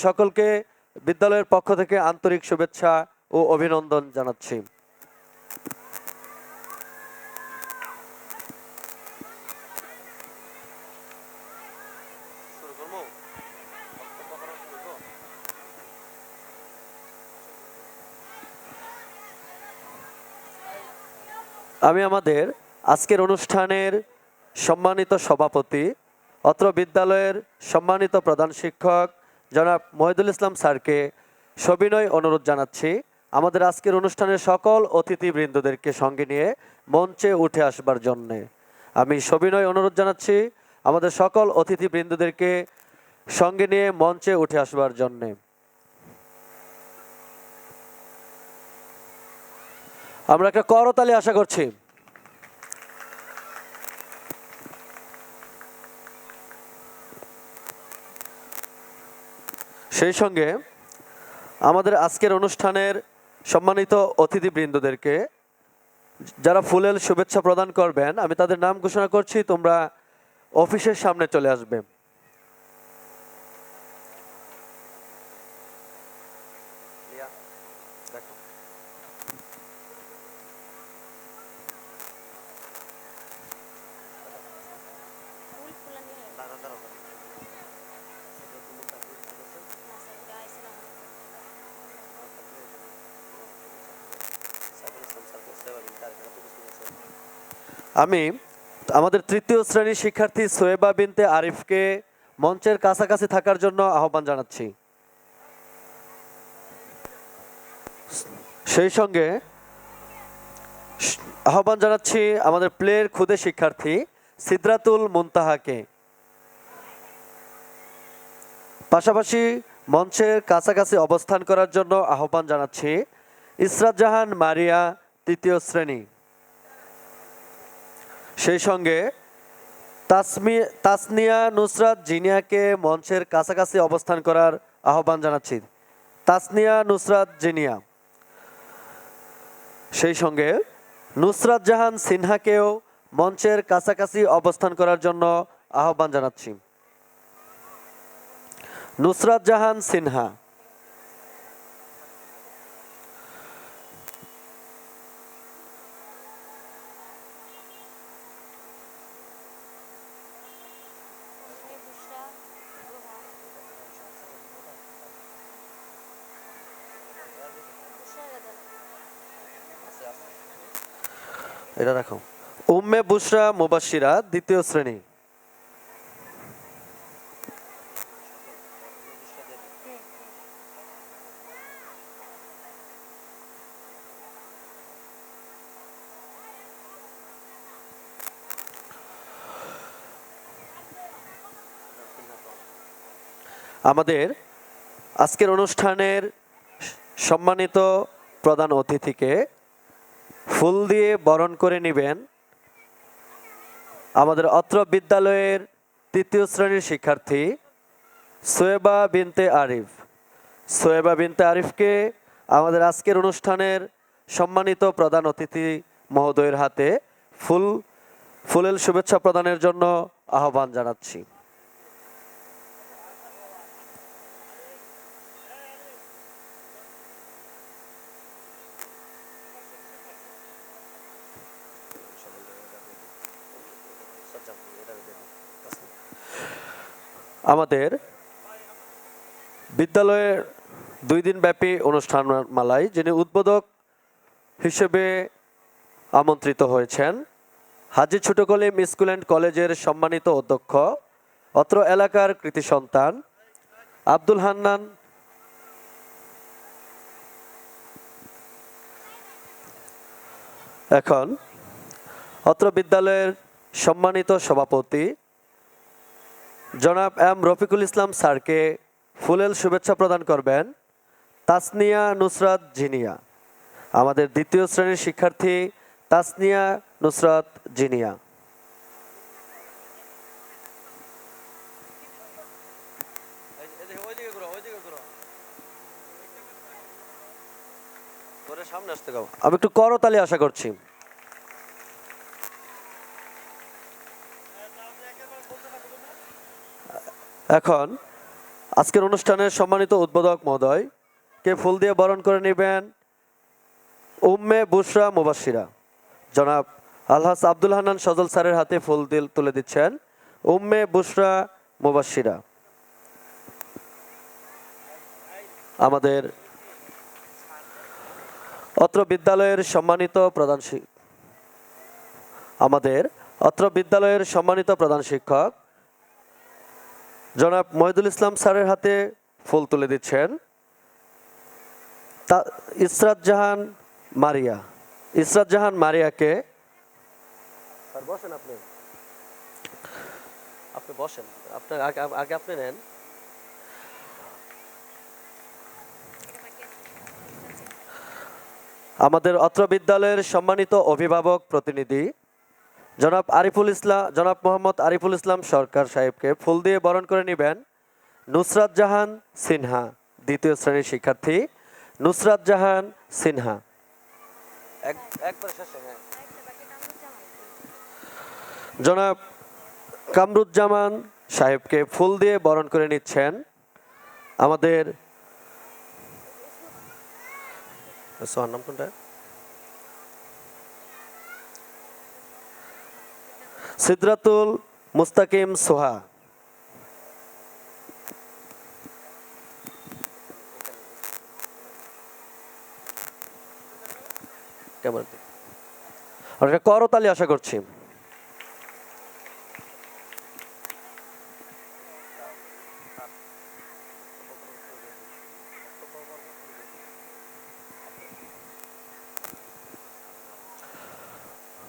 সকলকে বিদ্যালয়ের পক্ষ থেকে আন্তরিক শুভেচ্ছা ও অভিনন্দন জানাচ্ছি। আমি আমাদের আজকের অনুষ্ঠানের সম্মানিত সভাপতি, অত্র বিদ্যালয়ের সম্মানিত প্রধান শিক্ষক জনাব মহিদুল ইসলাম স্যারকে সবিনয় অনুরোধ জানাচ্ছি আমাদের আজকের অনুষ্ঠানের সকল অতিথিবৃন্দদেরকে সঙ্গে নিয়ে মঞ্চে উঠে আসবার জন্যে। আমি সবিনয় অনুরোধ জানাচ্ছি আমাদের সকল অতিথিবৃন্দদেরকে সঙ্গে নিয়ে মঞ্চে উঠে আসবার জন্যে। আমরা একটা করতালি আশা করছি। সেই সঙ্গে আমাদের আজকের অনুষ্ঠানের সম্মানিত অতিথিবৃন্দদেরকে যারা ফুলেল শুভেচ্ছা প্রদান করবেন আমি তাদের নাম ঘোষণা করছি, তোমরা অফিসের সামনে চলে আসবে। আমি আমাদের তৃতীয় শ্রেণীর শিক্ষার্থী সোয়েবা বিনতে আরিফকে মঞ্চের কাছাকাছি থাকার জন্য আহ্বান জানাচ্ছি। সেই সঙ্গে আহ্বান জানাচ্ছি আমাদের প্লের খুদে শিক্ষার্থী সিদরাতুল মুনতাহাকে। পাশাপাশি মঞ্চের কাছাকাছি অবস্থান করার জন্য আহ্বান জানাচ্ছি ইসরাত জাহান মারিয়া তৃতীয় শ্রেণী। সেই সঙ্গে তাসনিয়া নুসরাত জিনিয়াকে মঞ্চের কাছাকাছি অবস্থান করার আহ্বান জানাচ্ছি। তাসনিয়া নুসরাত জিনিয়া। সেই সঙ্গে নুসরাত জাহান সিনহাকেও মঞ্চের কাছাকাছি অবস্থান করার জন্য আহ্বান জানাচ্ছি। নুসরাত জাহান সিনহা। এটা রাখো। উম্মে বুশরা মুবাশশিরা দ্বিতীয় শ্রেণী। আমাদের আজকের অনুষ্ঠানের সম্মানিত প্রধান অতিথিকে ফুল দিয়ে বরণ করে নেবেন আমাদের অত্র বিদ্যালয়ের তৃতীয় শ্রেণীর শিক্ষার্থী সোয়েবা বিনতে আরিফ। সোয়েবা বিনতে আরিফকে আমাদের আজকের অনুষ্ঠানের সম্মানিত প্রধান অতিথি মহোদয়ের হাতে ফুলেল শুভেচ্ছা প্রদানের জন্য আহ্বান জানাচ্ছি। আমাদের বিদ্যালয়ের 2 দিনব্যাপী অনুষ্ঠান মালায় যিনি উদ্বোধক হিসেবে আমন্ত্রিত হয়েছেন হাজী ছোট কলিম স্কুল অ্যান্ড কলেজের সম্মানিত অধ্যক্ষ, অত্র এলাকার কৃতি সন্তান আব্দুল হান্নান। এখন অত্র বিদ্যালয়ের সম্মানিত সভাপতি জনাব এম রফিকুল ইসলাম স্যারকে ফুলেল শুভেচ্ছা প্রদান করবেন তাসনিয়া নুসরাত জিনিয়া। আমাদের দ্বিতীয় শ্রেণীর শিক্ষার্থী তাসনিয়া নুসরাত জিনিয়া। সামনে আসতে গাও, আমি একটু করতালি আশা করছি। এখন আজকের অনুষ্ঠানের সম্মানিত উদ্বোধক মহোদয় কে ফুল দিয়ে বরণ করে নেবেন উম্মে বুশরা মুবাশশিরা। জনাব আলহাজ আব্দুল হান্নান সজল স্যারের হাতে ফুল তুলে দিচ্ছেন উম্মে বুশরা মুবাশশিরা। আমাদের অত্র বিদ্যালয়ের সম্মানিত প্রধান শিক্ষক জনাব মহিদুল ইসলাম স্যারের হাতে ফুল তুলে দিচ্ছেন ইসরাত জাহান মারিয়াকে। বসেন, আপনি বসেন, আপনার আগে আপনি নেন। আমাদের অত্র বিদ্যালয়ের সম্মানিত অভিভাবক প্রতিনিধি জনাব মোহাম্মদ আরিফুল ইসলাম সরকার সাহেবকে ফুল দিয়ে বরণ করে নেবেন নুসরাত জাহান সিনহা, দ্বিতীয় শ্রেণীর শিক্ষার্থী নুসরাত জাহান সিনহা। জনাব কামরুজ্জামান সাহেবকে ফুল দিয়ে বরণ করে নিচ্ছেন আমাদের সিদরাতুল মুস্তাকিম সোহা। করতালি আশা করছি।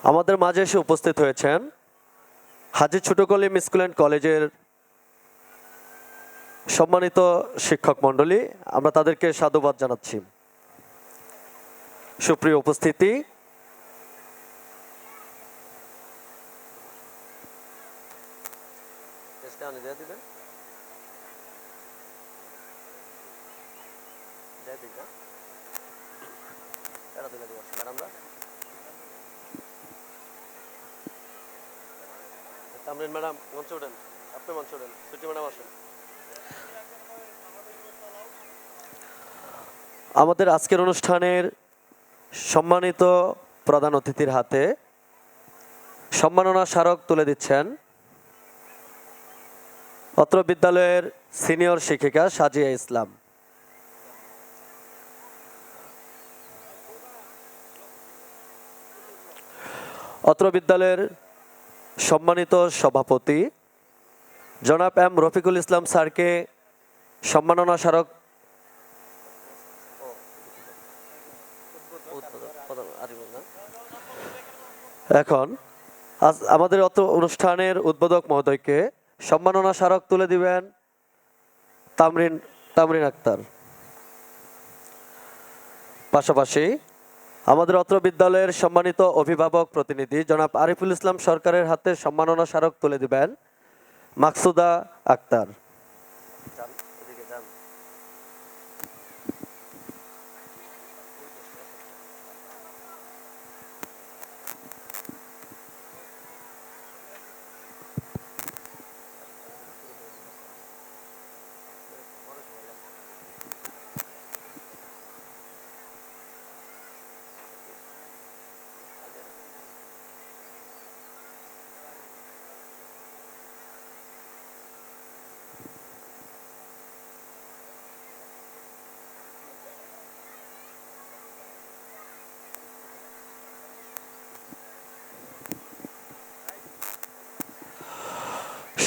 আমাদের মাঝে এসে উপস্থিত হয়েছেন হাজী ছোট কলিম স্কুল অ্যান্ড কলেজের সম্মানিত শিক্ষক মণ্ডলী, আমরা তাদেরকে সাধুবাদ জানাচ্ছি। সুপ্রিয় উপস্থিতি, ম্যাডাম মঞ্চে ওঠেন, আপনি মঞ্চে ওঠেন, সুটি ম্যাডাম আসেন। আমাদের আজকের অনুষ্ঠানের সম্মানিত প্রধান অতিথির হাতে সম্মাননা স্মারক তুলে দিচ্ছেন অত্র বিদ্যালয়ের সিনিয়র শিক্ষিকা সাজিয়া ইসলাম। অত্র বিদ্যালয়ের সম্মানিত সভাপতি জনাব এম রফিকুল ইসলাম স্যারকে সম্মাননা স্মারক এখন আমাদের অত অনুষ্ঠানের উদ্বোধক মহোদয়কে সম্মাননা স্মারক তুলে দিবেন তামরিন আক্তার। পাশাপাশি আমাদের অত্র বিদ্যালয়ের সম্মানিত অভিভাবক প্রতিনিধি জনাব আরিফুল ইসলাম সরকারের হাতে সম্মাননা স্মারক তুলে দিবেন মাকসুদা আক্তার।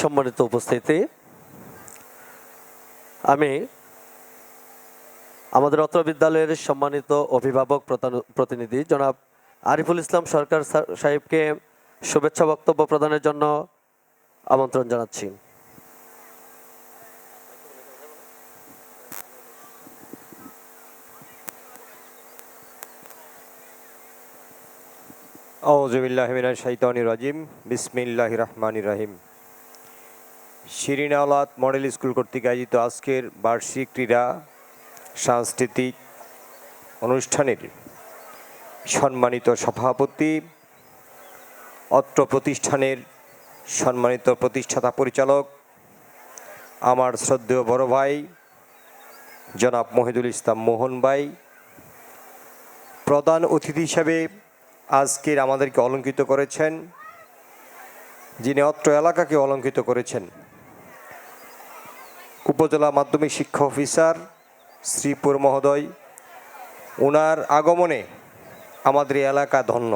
সম্মানিত উপস্থিতি, আমি আমাদের অত্র বিদ্যালয়ের সম্মানিত অভিভাবক প্রতিনিধি জনাব আরিফুল ইসলাম সরকার সাহেবকে শুভেচ্ছা বক্তব্য প্রদানের জন্য আমন্ত্রণ জানাচ্ছি। আউযু বিল্লাহি মিনাশ শাইতানির রাজিম, বিসমিল্লাহির রহমানির রহিম। শিরিন আওলাদ মডেল স্কুল কর্তৃক আয়োজিত আজকের বার্ষিক ক্রীড়া সাংস্কৃতিক অনুষ্ঠানের সম্মানিত সভাপতি, অত্র প্রতিষ্ঠানের সম্মানিত প্রতিষ্ঠাতা পরিচালক আমার শ্রদ্ধেয় বড় ভাই জনাব মহিদুল ইসলাম মোহন ভাই, প্রধান অতিথি হিসাবে আজকের আমাদেরকে অলঙ্কৃত করেছেন, যিনি অত্র এলাকাকে অলঙ্কৃত করেছেন, উপজেলা মাধ্যমিক শিক্ষা অফিসার শ্রীপুর মহোদয়। ওনার আগমনে আমাদের এই এলাকা ধন্য।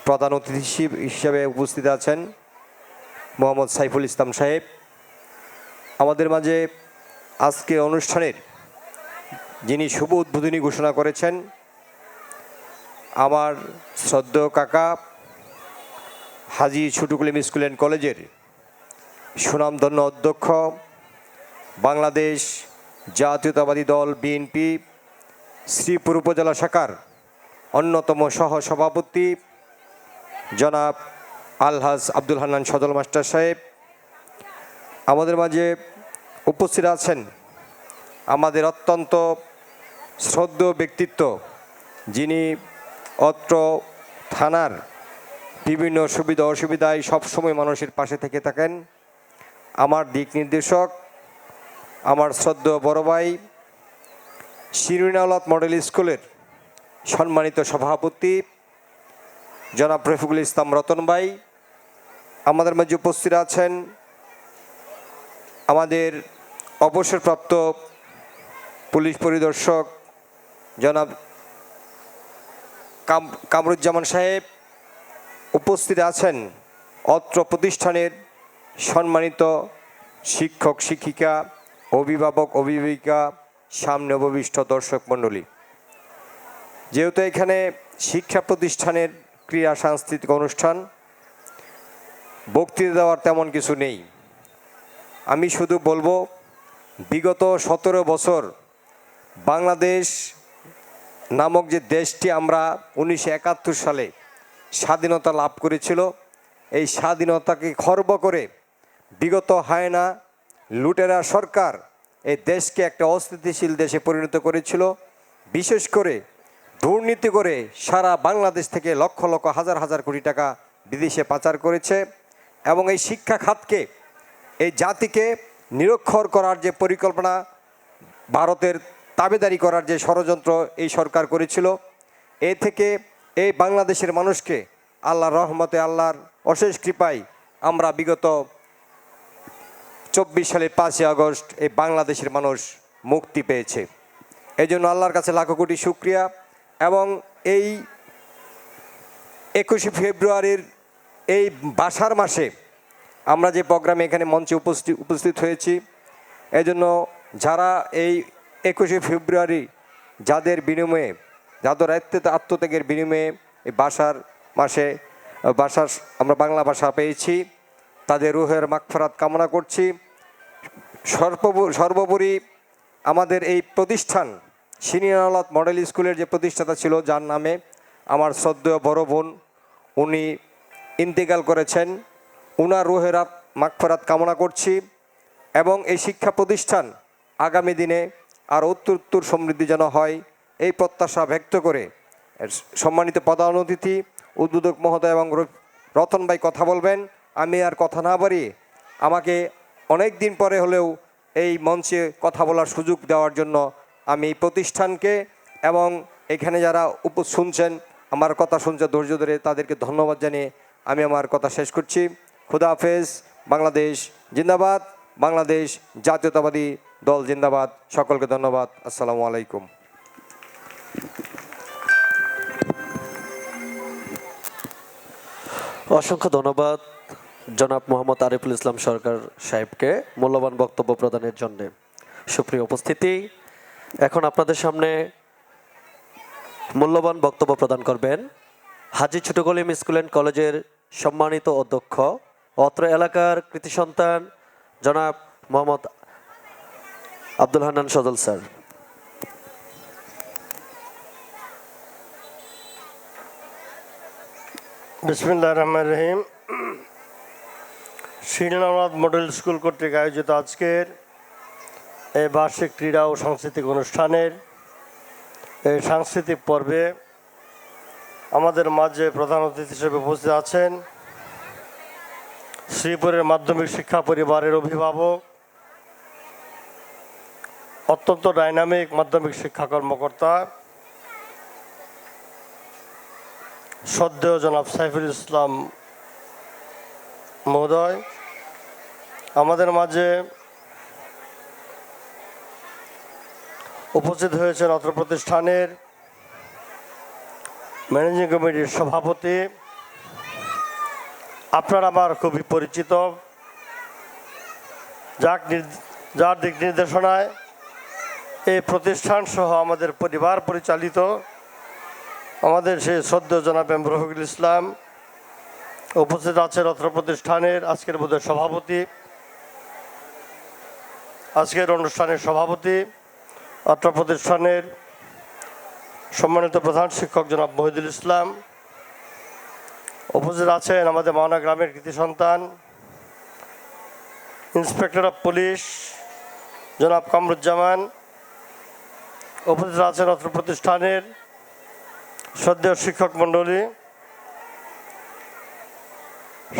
প্রধান অতিথি হিসেবে উপস্থিত আছেন মোহাম্মদ সাইফুল ইসলাম সাহেব। আমাদের মাঝে আজকে অনুষ্ঠানের যিনি শুভ উদ্বোধনী ঘোষণা করেছেন আমার শ্রদ্ধেয় কাকা হাজী ছোটু কলিম স্কুল অ্যান্ড কলেজের সুনামধন্য অধ্যক্ষ, বাংলাদেশ জাতীয়তাবাদী দল বিএনপি শ্রীপুর উপজেলা শাখার অন্যতম সহ সভাপতি জনাব আলহাজ আব্দুল হান্নান সজল মাস্টার সাহেব। আমাদের মাঝে উপস্থিত আছেন আমাদের অত্যন্ত শ্রদ্ধেয় ব্যক্তিত্ব, যিনি অত্র থানার বিভিন্ন সুবিধা অসুবিধায় সবসময় মানুষের পাশে থেকে থাকেন, আমার দিক নির্দেশক, আমার শ্রদ্ধেয় বড় ভাই শিরিনাওলাত মডেল স্কুলের সম্মানিত সভাপতি জনাব রফিকুল ইসলাম রতন ভাই। আমাদের মাঝে উপস্থিত আছেন আমাদের অবসরপ্রাপ্ত পুলিশ পরিদর্শক জনাব কামরুজ্জামান সাহেব। উপস্থিত আছেন অত্র প্রতিষ্ঠানের সম্মানিত শিক্ষক শিক্ষিকা, অভিভাবক অভিভাবিকা, সামনে উপবিষ্ট দর্শক মণ্ডলী। যেহেতু এখানে শিক্ষা প্রতিষ্ঠানের ক্রীড়া সাংস্কৃতিক অনুষ্ঠান, বক্তৃতা দেওয়ার তেমন কিছু নেই। আমি শুধু বলবো, বিগত 17 বছর বাংলাদেশ নামক যে দেশটি আমরা 1971 সালে স্বাধীনতা লাভ করেছিল, এই স্বাধীনতাকে খর্ব করে বিগত হায়না লুটেরা সরকার এই দেশকে একটা অস্থিতিশীল দেশে পরিণত করেছিল। বিশেষ করে দুর্নীতি করে সারা বাংলাদেশ থেকে লক্ষ লক্ষ হাজার হাজার কোটি টাকা বিদেশে পাচার করেছে এবং এই শিক্ষা খাতকে, এই জাতিকে নিরক্ষর করার যে পরিকল্পনা, ভারতের তাবেদারি করার যে ষড়যন্ত্র এই সরকার করেছিল, এ থেকে এই বাংলাদেশের মানুষকে আল্লাহর রহমতে, আল্লাহর অশেষ কৃপায় আমরা বিগত 24 সালের 5 আগস্ট এই বাংলাদেশের মানুষ মুক্তি পেয়েছে। এই জন্য আল্লাহর কাছে লাখো কোটি শুকরিয়া। এবং এই 21শে ফেব্রুয়ারির এই বাসার মাসে আমরা যে প্রোগ্রামে এখানে মঞ্চে উপস্থিত হয়েছি, এই জন্য যারা এই 21শে ফেব্রুয়ারি যাদের বিনিময়ে, যাদের আত্মত্যাগের বিনিময়ে এই বাসার মাসে আমরা বাংলা ভাষা পেয়েছি, তাদের রুহের মাগফিরাত কামনা করছি। সর্বোপরি আমাদের এই প্রতিষ্ঠান শিরিনাওলাত মডেল স্কুলের যে প্রতিষ্ঠাতা ছিল, যার নামে আমার শ্রদ্ধেয় বড় বোন উনি ইন্তেকাল করেছেন, উনার রুহের মাগফিরাত কামনা করছি। এবং এই শিক্ষা প্রতিষ্ঠান আগামী দিনে আর উত্তর সমৃদ্ধি যেন হয়, এই প্রত্যাশা ব্যক্ত করে সম্মানিত প্রধান অতিথি উদ্বোধক মহোদয় এবং রতন ভাই কথা বলবেন। আমি আর কথা না বাড়িয়ে, আমাকে অনেক দিন পরে হলেও এই মঞ্চে কথা বলার সুযোগ দেওয়ার জন্য আমি প্রতিষ্ঠানকে এবং এখানে যারা শুনছেন, আমার কথা শুনছে ধৈর্য ধরে, তাদেরকে ধন্যবাদ জানিয়ে আমি আমার কথা শেষ করছি। খুদা হাফেজ। বাংলাদেশ জিন্দাবাদ, বাংলাদেশ জাতীয়তাবাদী দল জিন্দাবাদ। সকলকে ধন্যবাদ। আসসালামু আলাইকুম। অসংখ্য ধন্যবাদ জনাব মোহাম্মদ আরিফুল ইসলাম সরকার সাহেবকে মূল্যবান বক্তব্য প্রদানের জন্য। সুপ্রিয় উপস্থিতি, এখন আপনাদের সামনে মূল্যবান বক্তব্য প্রদান করবেন হাজী ছোটু কলিম স্কুল অ্যান্ড কলেজের সম্মানিত অধ্যক্ষ, অত্র এলাকার কৃতি সন্তান জনাব মোহাম্মদ আব্দুল হান্নান সজল স্যার। বিসমিল্লাহির রহমানির রহিম। শিরিনাওলাত মডেল স্কুল কর্তৃক আয়োজিত আজকের এই বার্ষিক ক্রীড়া ও সাংস্কৃতিক অনুষ্ঠানের এই সাংস্কৃতিক পর্বে আমাদের মাঝে প্রধান অতিথি হিসেবে উপস্থিত আছেন শ্রীপুরের মাধ্যমিক শিক্ষা পরিবারের অভিভাবক অত্যন্ত ডাইনামিক মাধ্যমিক শিক্ষা কর্মকর্তা শ্রদ্ধেয় জনাব সাইফুল ইসলাম মহোদয়, আমাদের মাঝে উপস্থিত হয়েছেন অত্র প্রতিষ্ঠানের ম্যানেজিং কমিটির সভাপতি, আপনার আমার খুবই পরিচিত, যার দিক নির্দেশনায় এই প্রতিষ্ঠান সহ আমাদের পরিবার পরিচালিত আমাদের সেই শ্রদ্ধেয় জনাব এম রফিকুল ইসলাম উপস্থিত আছেন অত্র প্রতিষ্ঠানের আজকের বোধহয় সভাপতি, আজকের অনুষ্ঠানের সভাপতি অত্র প্রতিষ্ঠানের সম্মানিত প্রধান শিক্ষক জনাব মহিদুল ইসলাম, উপস্থিত আছেন আমাদের মাওনা গ্রামের কৃতি সন্তান ইন্সপেক্টর অফ পুলিশ জনাব কামরুজ্জামান, উপস্থিত আছেন অত্র প্রতিষ্ঠানের শ্রদ্ধেয় শিক্ষক মণ্ডলী,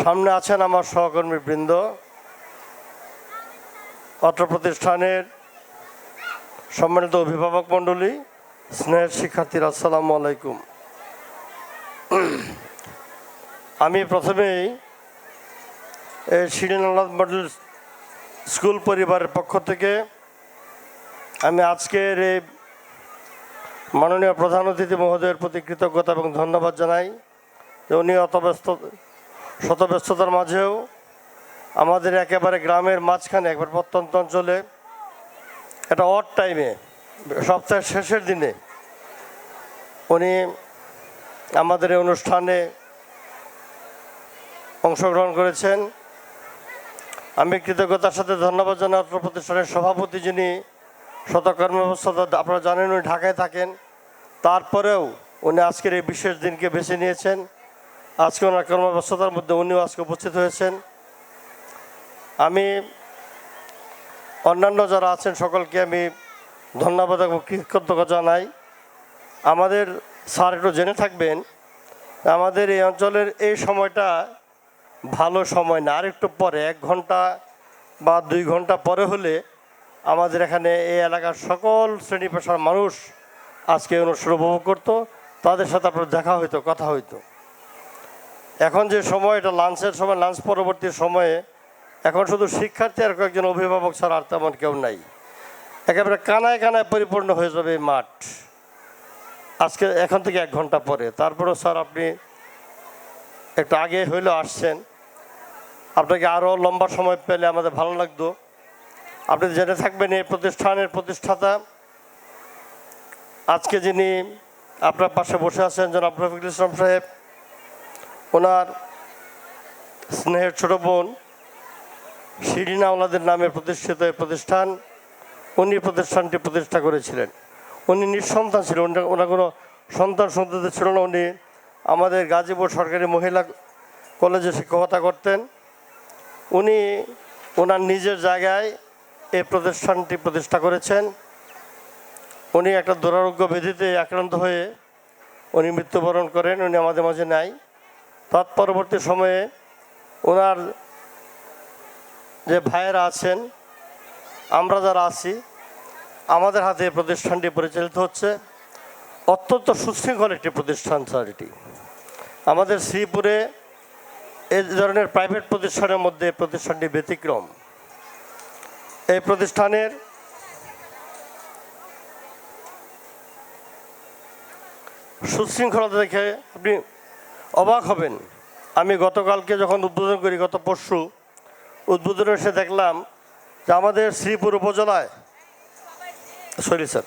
সামনে আছেন আমার সহকর্মীবৃন্দ, অত্র প্রতিষ্ঠানের সম্মানিত অভিভাবক মণ্ডলী, স্নেহের শিক্ষার্থীরা, আসসালামু আলাইকুম। আমি প্রথমেই এই শিরিন আলাদ মডেল স্কুল পরিবারের পক্ষ থেকে আমি আজকের এই মাননীয় প্রধান অতিথি মহোদয়ের প্রতি কৃতজ্ঞতা এবং ধন্যবাদ জানাই যে উনি শত ব্যস্ততার মাঝেও আমাদের একেবারে গ্রামের মাঝখানে একবার প্রত্যন্ত অঞ্চলে একটা অড টাইমে সপ্তাহের শেষের দিনে উনি আমাদের এই অনুষ্ঠানে অংশগ্রহণ করেছেন। আমি কৃতজ্ঞতার সাথে ধন্যবাদ জানাই অত্র প্রতিষ্ঠানের সভাপতি, যিনি শত কর্মব্যস্ততা, আপনারা জানেন উনি ঢাকায় থাকেন, তারপরেও উনি আজকের এই বিশেষ দিনকে বেছে নিয়েছেন। আজকে ওনার কর্মব্যস্ততার মধ্যে উনিও আজকে উপস্থিত হয়েছেন। আমি অন্যান্য যারা আছেন সকলকে আমি ধন্যবাদ এবং কৃতজ্ঞতা জানাই। আমাদের স্যার একটু জেনে থাকবেন, আমাদের এই অঞ্চলের এই সময়টা ভালো সময় না, আর একটু পরে 1 ঘন্টা বা 2 ঘন্টা পরে হলে আমাদের এখানে এই এলাকার সকল শ্রেণী পেশার মানুষ আজকে অনুষ্ঠান উপভোগ করতো, তাদের সাথে আপনার দেখা হইতো, কথা হইতো। এখন যে সময়, এটা লাঞ্চের সময়, লাঞ্চ পরবর্তী সময়ে এখন শুধু শিক্ষার্থী আর কয়েকজন অভিভাবক ছাড়া আর তেমন কেউ নাই। একেবারে কানায় কানায় পরিপূর্ণ হয়ে যাবে এই মাঠ আজকে, এখন থেকে 1 ঘন্টা পরে। তারপরেও স্যার আপনি একটু আগে হইলেও আসছেন, আপনাকে আরও লম্বা সময় পেলে আমাদের ভালো লাগতো। আপনি জেনে থাকবেন এই প্রতিষ্ঠানের প্রতিষ্ঠাতা আজকে যিনি আপনার পাশে বসে আছেন জনাব রফিকুল ইসলাম সাহেব, ওনার স্নেহের ছোট বোন শিরিন আওলাদের নামে প্রতিষ্ঠিত এই প্রতিষ্ঠান, উনি প্রতিষ্ঠানটি প্রতিষ্ঠা করেছিলেন। উনি নিঃসন্তান ছিলেন, ওনার কোনো সন্তান ছিল না। উনি আমাদের গাজীপুর সরকারি মহিলা কলেজে শিক্ষকতা করতেন। উনি ওনার নিজের জায়গায় এই প্রতিষ্ঠানটি প্রতিষ্ঠা করেছেন। উনি একটা দুরারোগ্য ব্যাধিতে আক্রান্ত হয়ে উনি মৃত্যুবরণ করেন, উনি আমাদের মাঝে নাই। তৎপরবর্তী সময়ে ওনার যে ভাইয়েরা আছেন, আমরা যারা আছি, আমাদের হাতে এই প্রতিষ্ঠানটি পরিচালিত হচ্ছে। অত্যন্ত সুশৃঙ্খল একটি প্রতিষ্ঠান স্যার এটি। আমাদের শ্রীপুরে এই ধরনের প্রাইভেট প্রতিষ্ঠানের মধ্যে প্রতিষ্ঠানটি ব্যতিক্রম। এই প্রতিষ্ঠানের সুশৃঙ্খলতা দেখে আপনি অবাক হবেন। আমি গতকালকে যখন উদ্বোধন করি, গত পরশু উদ্বোধনে এসে দেখলাম যে আমাদের শ্রীপুর উপজেলায় স্যার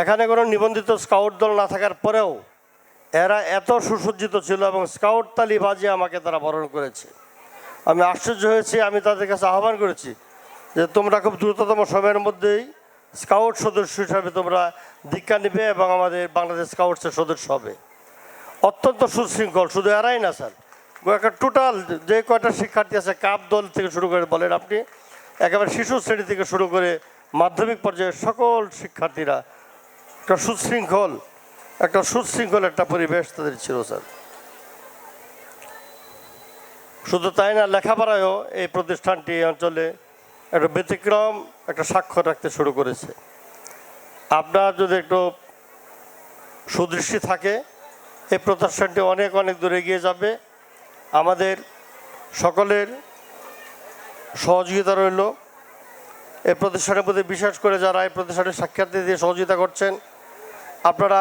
এখানে কোনো নিবন্ধিত স্কাউট দল না থাকার পরেও এরা এত সুসজ্জিত ছিল এবং স্কাউট তালি বাজিয়ে আমাকে তারা বরণ করেছে। আমি আশ্চর্য হয়েছি। আমি তাদের কাছে আহ্বান করেছি যে তোমরা খুব দ্রুততম সময়ের মধ্যেই স্কাউট সদস্য হিসাবে তোমরা দীক্ষা নেবে এবং আমাদের বাংলাদেশ স্কাউটসের সদস্য হবে। অত্যন্ত সুশৃঙ্খল, শুধু এরাই না স্যার, একটা টোটাল যে কয়টা শিক্ষার্থী আছে, কাপ দল থেকে শুরু করে বলেন আপনি, একেবারে শিশু শ্রেণী থেকে শুরু করে মাধ্যমিক পর্যায়ের সকল শিক্ষার্থীরা একটা সুশৃঙ্খল একটা সুশৃঙ্খল একটা পরিবেশ তাদের ছিল স্যার। শুধু তাই না, লেখাপড়ায়ও এই প্রতিষ্ঠানটি এই অঞ্চলে একটা ব্যতিক্রম একটা স্বাক্ষর রাখতে শুরু করেছে। আপনার যদি একটু সুদৃষ্টি থাকে, এই প্রতিষ্ঠানটি অনেক অনেক দূরে এগিয়ে যাবে। আমাদের সকলের সহযোগিতা রইল এই প্রতিষ্ঠানের প্রতি, বিশেষ করে যারা এই প্রতিষ্ঠানের শিক্ষার্থী দিয়ে সহযোগিতা করছেন। আপনারা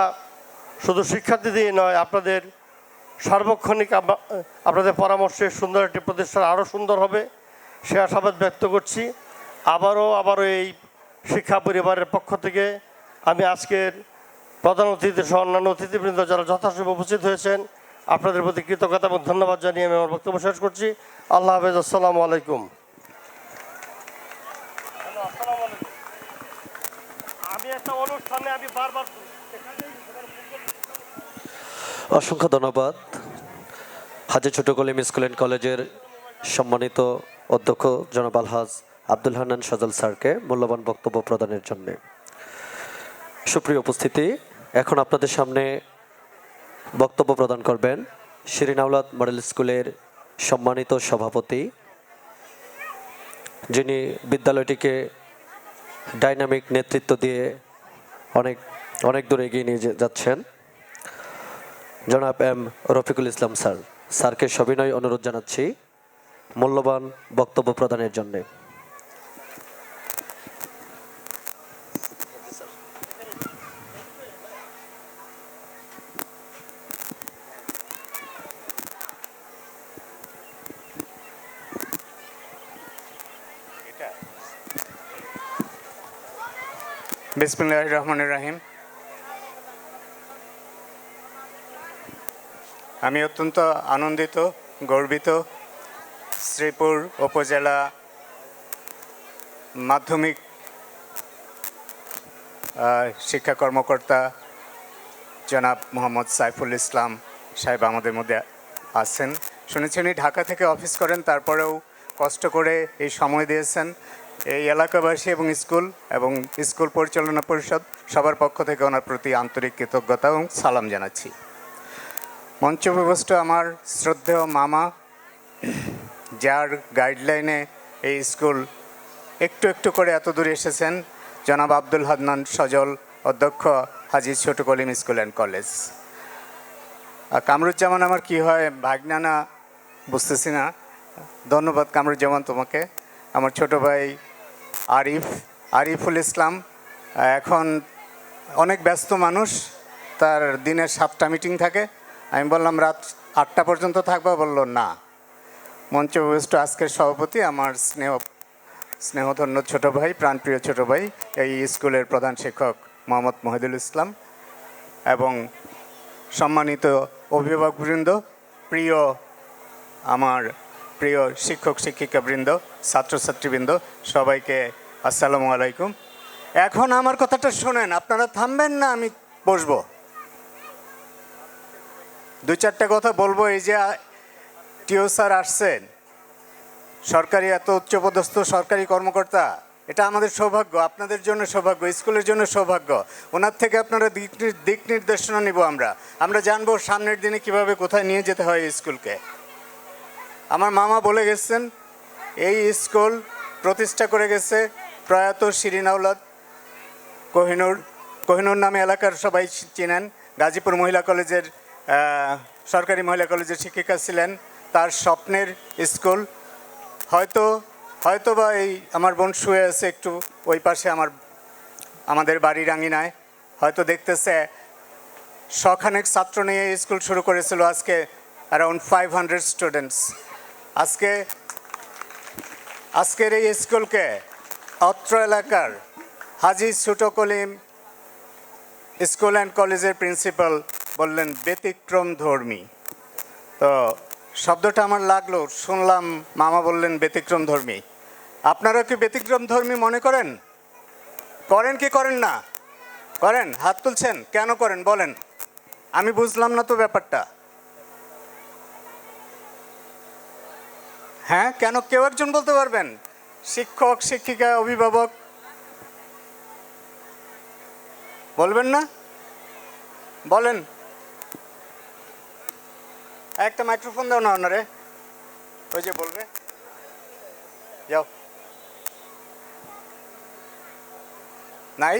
শুধু শিক্ষার্থী দিয়ে নয়, আপনাদের সার্বক্ষণিক আপনাদের পরামর্শে সুন্দর একটি প্রতিষ্ঠান আরও সুন্দর হবে সে আশাবাদ ব্যক্ত করছি। আবারও এই শিক্ষা পরিবারের পক্ষ থেকে আমি আজকের প্রধান অতিথি সহ অন্যান্য অতিথিবৃন্দ যারা যথাসময়ে উপস্থিত হয়েছেন, আপনাদের প্রতি কৃতজ্ঞতা এবং ধন্যবাদ জানিয়ে আমি আমার বক্তব্য শেষ করছি। আল্লাহ হাফেজ। আসসালামু আলাইকুম। আমি একটা অনুষ্ঠানে আমি বারবার অসংখ্য ধন্যবাদ হাজী ছোট কলিম স্কুল অ্যান্ড কলেজের সম্মানিত অধ্যক্ষ জনাব আলহাজ আব্দুল হান্নান সজল স্যারকে মূল্যবান বক্তব্য প্রদানের জন্য। সুপ্রিয় উপস্থিতি, এখন আপনাদের সামনে বক্তব্য প্রদান করবেন শিরিন আওলাদ মডেল স্কুলের সম্মানিত সভাপতি, যিনি বিদ্যালয়টিকে ডাইনামিক নেতৃত্ব দিয়ে অনেক দূর এগিয়ে নিয়ে যাচ্ছেন, জনাব এম রফিকুল ইসলাম স্যার। স্যারকে সবিনয় অনুরোধ জানাচ্ছি মূল্যবান বক্তব্য প্রদানের জন্যে। বিসমিল্লাহির রহমানির রহিম। আমি অত্যন্ত আনন্দিত, গর্বিত শ্রীপুর উপজেলা মাধ্যমিক শিক্ষা কর্মকর্তা জনাব মোহাম্মদ সাইফুল ইসলাম সাহেব আমাদের মধ্যে আছেন। শুনেছি উনি ঢাকা থেকে অফিস করেন, তারপরেও কষ্ট করে এই সময় দিয়েছেন। এই এলাকাবাসী এবং স্কুল পরিচালনা পরিষদ সবার পক্ষ থেকে ওনার প্রতি আন্তরিক কৃতজ্ঞতা এবং সালাম জানাচ্ছি। মঞ্চবিষ্ট আমার শ্রদ্ধেয় মামা, যার গাইডলাইনে এই স্কুল একটু একটু করে এত দূরে এসেছেন, জনাব আব্দুল হান্নান সজল, অধ্যক্ষ হাজী ছোট Kalim school and college. Kamruzzaman আমার কি হয় ভাগনা না বুঝতেছি না, ধন্যবাদ কামরুজ্জামান তোমাকে। আমার ছোট ভাই আরিফুল ইসলাম এখন অনেক ব্যস্ত মানুষ, তার দিনের 7টা মিটিং থাকে। আমি বললাম রাত 8টা পর্যন্ত থাকবা, বলল না। মঞ্চবিষ্ট আজকের সভাপতি আমার স্নেহধন্য ছোট ভাই, প্রাণপ্রিয় ছোট ভাই, এই স্কুলের প্রধান শিক্ষক মোহাম্মদ মহিদুল ইসলাম, এবং সম্মানিত অভিভাবকবৃন্দ, আমার প্রিয় শিক্ষক শিক্ষিকাবৃন্দ, ছাত্রছাত্রীবৃন্দ, সবাইকে আসসালামু আলাইকুম। এখন আমার কথাটা শোনেন, আপনারা থামবেন না, আমি বসবো। 2-4টা কথা বলবো। এই যে টিও স্যার আসছেন, সরকারি এত উচ্চপদস্থ সরকারি কর্মকর্তা, এটা আমাদের সৌভাগ্য, আপনাদের জন্য সৌভাগ্য, স্কুলের জন্য সৌভাগ্য। ওনার থেকে আপনারা দিক নির্দেশনা নিব। আমরা জানবো সামনের দিনে কিভাবে কোথায় নিয়ে যেতে হয় এই স্কুলকে। আমার মামা বলে গেছেন এই স্কুল প্রতিষ্ঠা করে গেছে প্রয়াত শিরিন আওলাদ কোহিনুর নামে এলাকার সবাই চিনেন। গাজীপুর মহিলা কলেজের সরকারি মহিলা কলেজের শিক্ষিকা ছিলেন। তার স্বপ্নের স্কুল। হয়তো বা এই আমার বোন শুয়ে আছে একটু ওই পাশে আমাদের বাড়ির আঙিনায়, হয়তো দেখতেছে শখানেক ছাত্র নিয়ে স্কুল শুরু করেছিল। আজকে অ্যারাউন্ড 500 স্টুডেন্টস। আজকের এই স্কুলকে অত্র এলাকার হাজী ছোট কলিম স্কুল অ্যান্ড কলেজের প্রিন্সিপাল বললেন ব্যতিক্রম ধর্মী। তো শব্দটা আমার লাগলো, শুনলাম মামা বললেন ব্যতিক্রম ধর্মী। আপনারা কি ব্যতিক্রম ধর্মী মনে করেন? কি করেন না? করেন? হাত তুলছেন কেন? করেন বলেন, আমি বুঝলাম না তো ব্যাপারটা। হ্যাঁ, কেন? কেউ একজন বলতে পারবেন? শিক্ষক, শিক্ষিকা, অভিভাবক বলবেন না? বলেন, একটা মাইক্রোফোন দাও না ওনারে, ওই যে বলবে, যাও। নাই?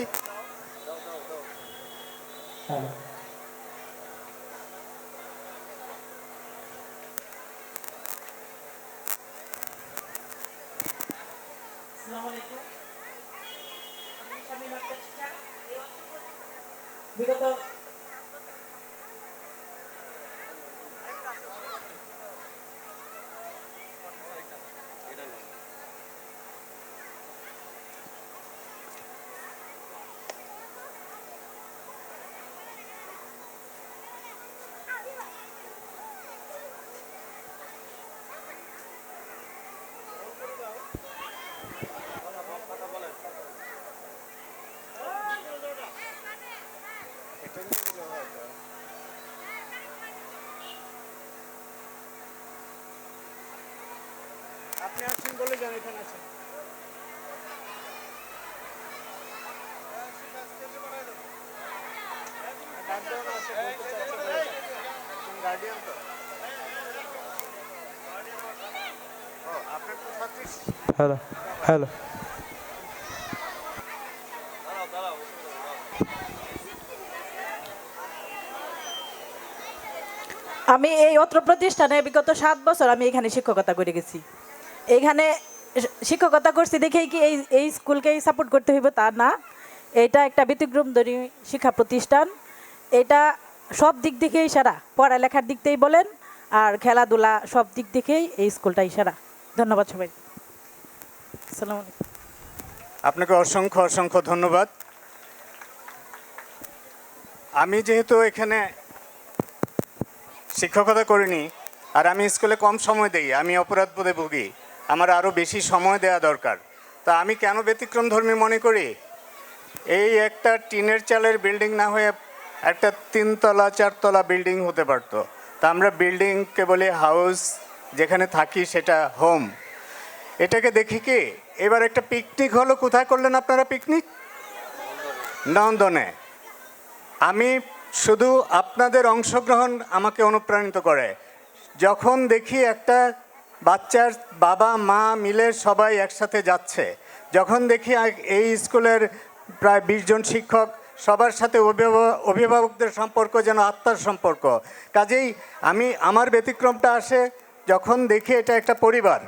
আপনি আসছেন বলে যান, এখানে আছেন। গার্ডিয়ান তো আপনার তো ছাত্রী। হ্যালো হ্যালো আমি এই অত্র প্রতিষ্ঠানে বিগত 7 বছর আমি এখানে শিক্ষকতা করে গেছি। এইখানে শিক্ষকতা করছি দেখেই কি এই স্কুলকেই সাপোর্ট করতে হইব তা না। এটা একটা ব্যতিক্রমধর্মী শিক্ষা প্রতিষ্ঠান। এটা সব দিক থেকেই সেরা, পড়ালেখার দিক থেকেই বলেন আর খেলাধুলা সব দিক থেকেই এই স্কুলটাই সেরা। ধন্যবাদ সবাই। আসসালামু আলাইকুম। আপনাকে অসংখ্য অসংখ্য ধন্যবাদ। আমি যেহেতু এখানে শিক্ষকতা করিনি আর আমি স্কুলে কম সময় দেই, আমি অপরাধবোধে ভুগি, আমার আরও বেশি সময় দেওয়া দরকার। তা আমি কেন ব্যতিক্রমধর্মী মনে করি, এই একটা টিনের চালের বিল্ডিং না হয়ে একটা 3 তলা 4 তলা বিল্ডিং হতে পারতো। তা আমরা বিল্ডিংকে বলি হাউস, যেখানে থাকি সেটা হোম। এটাকে দেখি কি এবার একটা পিকনিক হলো, কোথায় করলেন আপনারা পিকনিক? নন্দনে। আমি শুধু আপনাদের অংশগ্রহণ আমাকে অনুপ্রাণিত করে। যখন দেখি একটা বাচ্চার বাবা মা মিলে সবাই একসাথে যাচ্ছে, যখন দেখি এই স্কুলের প্রায় 20 জন শিক্ষক সবার সাথে অভিভাবকদের সম্পর্ক যেন আত্মার সম্পর্ক, কাজেই আমার ব্যতিক্রমটা আসে যখন দেখি এটা একটা পরিবার।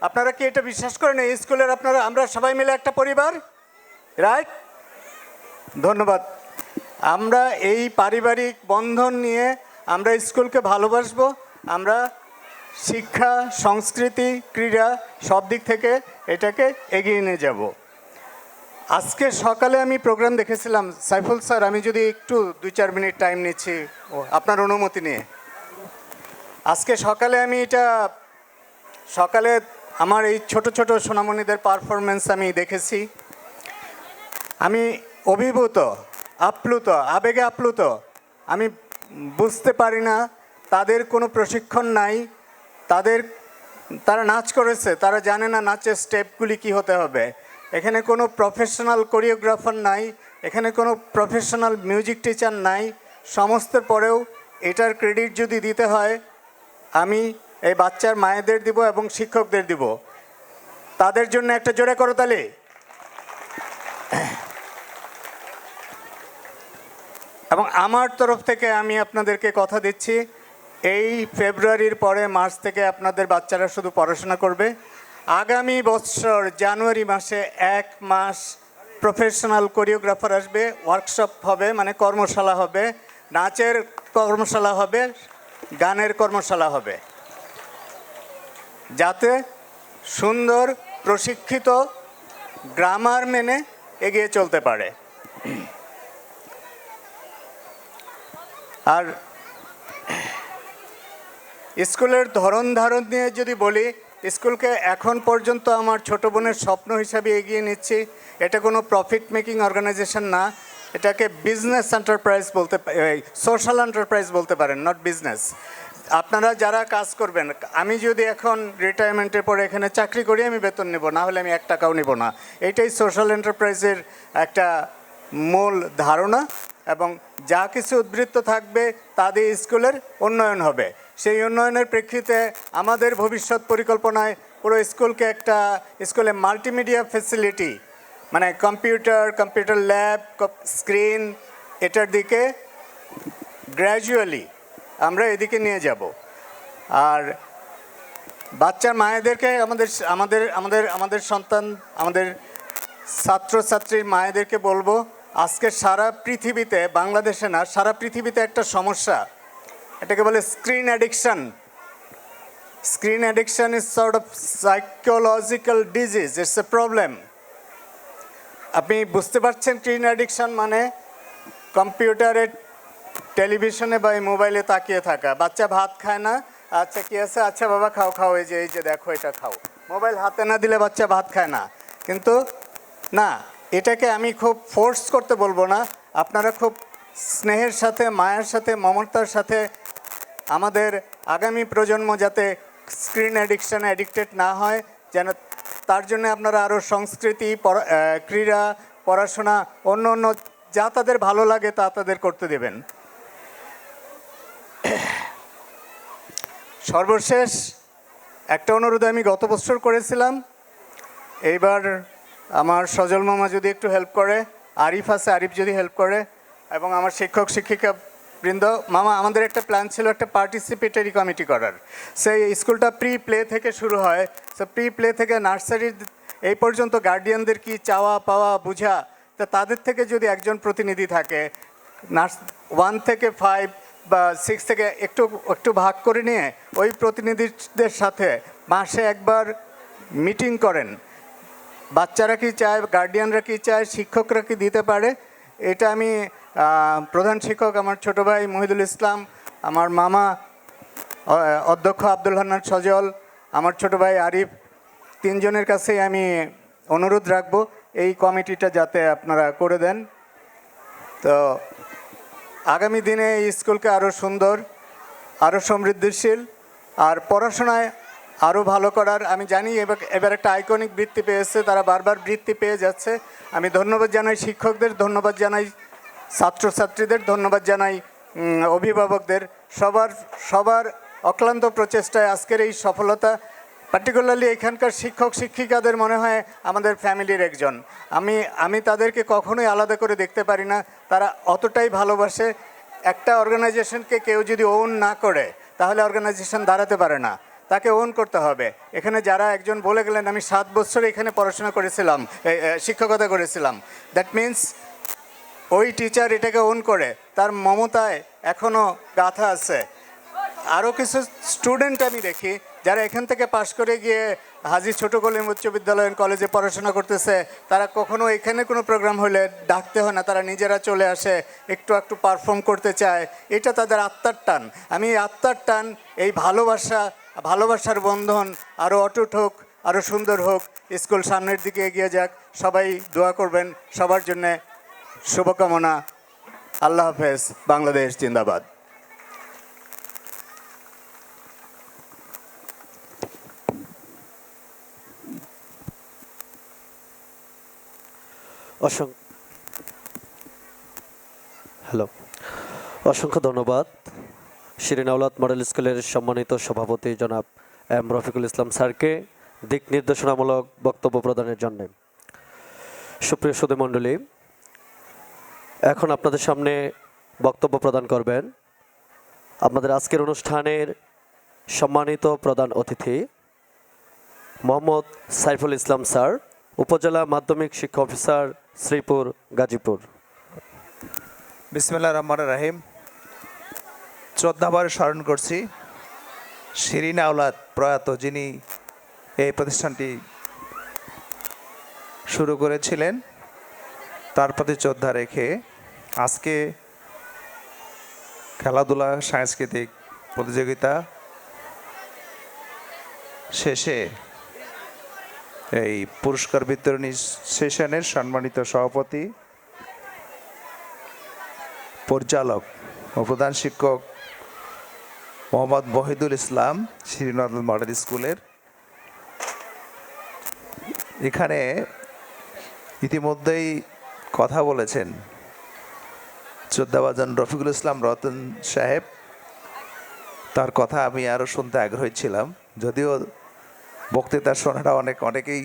আপনারা কি এটা বিশ্বাস করেন এই স্কুলের আমরা সবাই মিলে একটা পরিবার, রাইট? ধন্যবাদ। আমরা এই পারিবারিক বন্ধন নিয়ে আমরা স্কুলকে ভালোবাসবো। আমরা শিক্ষা, সংস্কৃতি, ক্রীড়া সব দিক থেকে এটাকে এগিয়ে নিয়ে যাব। আজকে সকালে আমি প্রোগ্রাম দেখেছিলাম। সাইফুল স্যার, আমি যদি একটু 2-4 মিনিট টাইম নিচ্ছি আপনার অনুমতি নিয়ে। আজকে সকালে আমার এই ছোট ছোট সোনামণিদের পারফরমেন্স আমি দেখেছি। আমি অভিভূত, আপ্লুত, আবেগে আপ্লুত। আমি বুঝতে পারি না, তাদের কোনো প্রশিক্ষণ নাই, তারা নাচ করেছে, তারা জানে না নাচের স্টেপগুলি কি হতে হবে। এখানে কোনো প্রফেশনাল কোরিওগ্রাফার নাই, এখানে কোনো প্রফেশনাল মিউজিক টিচার নাই। সমস্তের পরেও এটার ক্রেডিট যদি দিতে হয় আমি এই বাচ্চার মায়েদের দিব এবং শিক্ষকদের দিব। তাদের জন্য একটা জোরে করতালি। এবং আমার তরফ থেকে আমি আপনাদেরকে কথা দিচ্ছি, এই ফেব্রুয়ারির পরে মার্চ থেকে আপনাদের বাচ্চারা শুধু পড়াশোনা করবে। আগামী বছর জানুয়ারি মাসে 1 মাস প্রফেশনাল কোরিওগ্রাফার আসবে, ওয়ার্কশপ হবে, মানে কর্মশালা হবে, নাচের কর্মশালা হবে, গানের কর্মশালা হবে, যাতে সুন্দর প্রশিক্ষিত গ্রামার মেনে এগিয়ে চলতে পারে। আর স্কুলের ধরন ধারণ নিয়ে যদি বলি, স্কুলকে এখন পর্যন্ত আমার ছোট বোনের স্বপ্ন হিসাবে এগিয়ে নিচ্ছি। এটা কোনো প্রফিট মেকিং অর্গানাইজেশন না, এটাকে বিজনেস এন্টারপ্রাইজ সোশ্যাল এন্টারপ্রাইজ বলতে পারেন, নট বিজনেস। আপনারা যারা কাজ করবেন, আমি যদি এখন রিটায়ারমেন্টের পরে এখানে চাকরি করি আমি বেতন নেব, না হলে আমি 1 টাকাও নেব না। এটাই সোশ্যাল এন্টারপ্রাইজের একটা মূল ধারণা। এবং যা কিছু উদ্বৃত্ত থাকবে তা দিয়ে স্কুলের উন্নয়ন হবে। সেই উন্নয়নের প্রেক্ষিতে আমাদের ভবিষ্যৎ পরিকল্পনায় পুরো স্কুলকে একটা স্কুলে মাল্টিমিডিয়া ফ্যাসিলিটি মানে কম্পিউটার ল্যাব, স্ক্রিন, এটার দিকে গ্র্যাজুয়ালি আমরা এদিকে নিয়ে যাব। আর বাচ্চার মায়েদেরকে আমাদের আমাদের আমাদের আমাদের সন্তান, আমাদের ছাত্রছাত্রীর মায়েদেরকে বলবো, আজকে সারা পৃথিবীতে, বাংলাদেশে না সারা পৃথিবীতে একটা সমস্যা, এটাকে বলে screen addiction. Screen addiction is sort of psychological disease, it's a problem. আপনি বুঝতে পারছেন স্ক্রিন অ্যাডিকশন মানে কম্পিউটারে, টেলিভিশনে বা এই মোবাইলে তাকিয়ে থাকা। বাচ্চা ভাত খায় না, আচ্ছা কি আছে, আচ্ছা বাবা খাও খাও, এই যে দেখো এটা খাও। মোবাইল হাতে না দিলে বাচ্চা ভাত খায় না। কিন্তু না, এটাকে আমি খুব ফোর্স করতে বলবো না, আপনারা খুব স্নেহের সাথে, মায়ের সাথে, মমতার সাথে আমাদের আগামী প্রজন্ম যাতে স্ক্রিন অ্যাডিকশানে অ্যাডিক্টেড না হয়, যেন তার জন্য আপনারা আরও সংস্কৃতি, ক্রীড়া, পড়াশোনা, অন্য অন্য যা তাদের ভালো লাগে তা তাদের করতে দেবেন। সর্বশেষ একটা অনুরোধ আমি গত বছর করেছিলাম, এইবার আমার সজল মামা যদি একটু হেল্প করে, আরিফ আছে, আরিফ যদি হেল্প করে, এবং আমার শিক্ষক শিক্ষিকা বৃন্দ, মামা আমাদের একটা প্ল্যান ছিল একটা পার্টিসিপেটরি কমিটি করার। সেই স্কুলটা প্রি প্লে থেকে শুরু হয়, সো প্রি প্লে থেকে নার্সারির এই পর্যন্ত গার্ডিয়ানদের কি চাওয়া পাওয়া বোঝা, তা তাদের থেকে যদি একজন প্রতিনিধি থাকে, 1 থেকে 5 বা 6 থেকে একটু একটু ভাগ করে নিয়ে ওই প্রতিনিধিদের সাথে মাসে একবার মিটিং করেন, বাচ্চারা কি চায়, গার্ডিয়ানরা কি চায়, শিক্ষকরা কি দিতে পারে। এটা আমি প্রধান শিক্ষক আমার ছোট ভাই মহিদুল ইসলাম, আমার মামা অধ্যক্ষ আব্দুল হান্নান সজল, আমার ছোট ভাই আরিফ, 3 জনের কাছেই আমি অনুরোধ রাখবো এই কমিটিটা যাতে আপনারা করে দেন। তো আগামী দিনে এই স্কুলকে আরও সুন্দর, আরও সমৃদ্ধিশীল আর পড়াশোনায় আরও ভালো করার, আমি জানি এবার একটা আইকনিক বৃত্তি পেয়েছে, তারা বারবার বৃত্তি পেয়ে যাচ্ছে। আমি ধন্যবাদ জানাই শিক্ষকদের, ধন্যবাদ জানাই ছাত্রছাত্রীদের, ধন্যবাদ জানাই অভিভাবকদের, সবার অক্লান্ত প্রচেষ্টায় আজকের এই সফলতা। পার্টিকুলারলি এখানকার শিক্ষক শিক্ষিকাদের মনে হয় আমাদের ফ্যামিলির একজন। আমি তাদেরকে কখনোই আলাদা করে দেখতে পারি না, তারা অতটাই ভালোবাসে। একটা অর্গানাইজেশনকে কেউ যদি ওন না করে তাহলে অর্গানাইজেশন দাঁড়াতে পারে না, তাকে ওন করতে হবে। এখানে যারা একজন বলে গেলেন আমি 7 বছর এখানে পড়াশোনা করেছিলাম, শিক্ষকতা করেছিলাম, দ্যাট মিন্স ওই টিচার এটাকে ওন করে, তার মমতায় এখনও গাথা আছে। আরও কিছু স্টুডেন্ট আমি দেখি যারা এখান থেকে পাশ করে গিয়ে হাজী ছোট কলিম উচ্চ বিদ্যালয় কলেজে পড়াশোনা করতেছে, তারা কখনো এখানে কোনো প্রোগ্রাম হলে ডাকতে হয় না, তারা নিজেরা চলে আসে, একটু একটু পারফর্ম করতে চায়। এটা তাদের আত্মার টান। আমি আত্মার টান, এই ভালোবাসার বন্ধন আরও অটুট হোক, আরও সুন্দর হোক, স্কুল সামনের দিকে এগিয়ে যাক। সবাই দোয়া করবেন, সবার জন্যে শুভকামনা। আল্লাহ হাফেজ, বাংলাদেশ জিন্দাবাদ। অসংখ্য ধন্যবাদ শিরিন আওলাদ মডেল স্কুলের সম্মানিত সভাপতি জনাব এম রফিকুল ইসলাম স্যারকে দিক নির্দেশনামূলক বক্তব্য প্রদানের জন্য। সুপ্রিয় সুধীমণ্ডলী, এখন আপনাদের সামনে বক্তব্য প্রদান করবেন আমাদের আজকের অনুষ্ঠানের সম্মানিত প্রধান অতিথি মোহাম্মদ সাইফুল ইসলাম স্যার, উপজেলা মাধ্যমিক শিক্ষা অফিসার, শ্রীপুর, গাজীপুর। বিসমিল্লাহির রহমানির রহিম। শ্রদ্ধাভরে স্মরণ করছি শিরিন আওলাদ প্রয়াত, যিনি এই প্রতিষ্ঠানটি শুরু করেছিলেন, তার প্রতি শ্রদ্ধা রেখে আজকে খেলাধুলা সাংস্কৃতিক প্রতিযোগিতা শেষে এই পুরস্কার বিতরণী সেশনের সম্মানিত সভাপতি, পরিচালক ও প্রধান শিক্ষক মোহাম্মদ মহিদুল ইসলাম শিরিন আওলাদ মডেল স্কুলের, এখানে ইতিমধ্যেই কথা বলেছেন শ্রদ্ধাভাজন রফিকুল ইসলাম রতন সাহেব, তার কথা আমি আরও শুনতে আগ্রহী ছিলাম, যদিও বক্তৃতা শোনাটা অনেকেই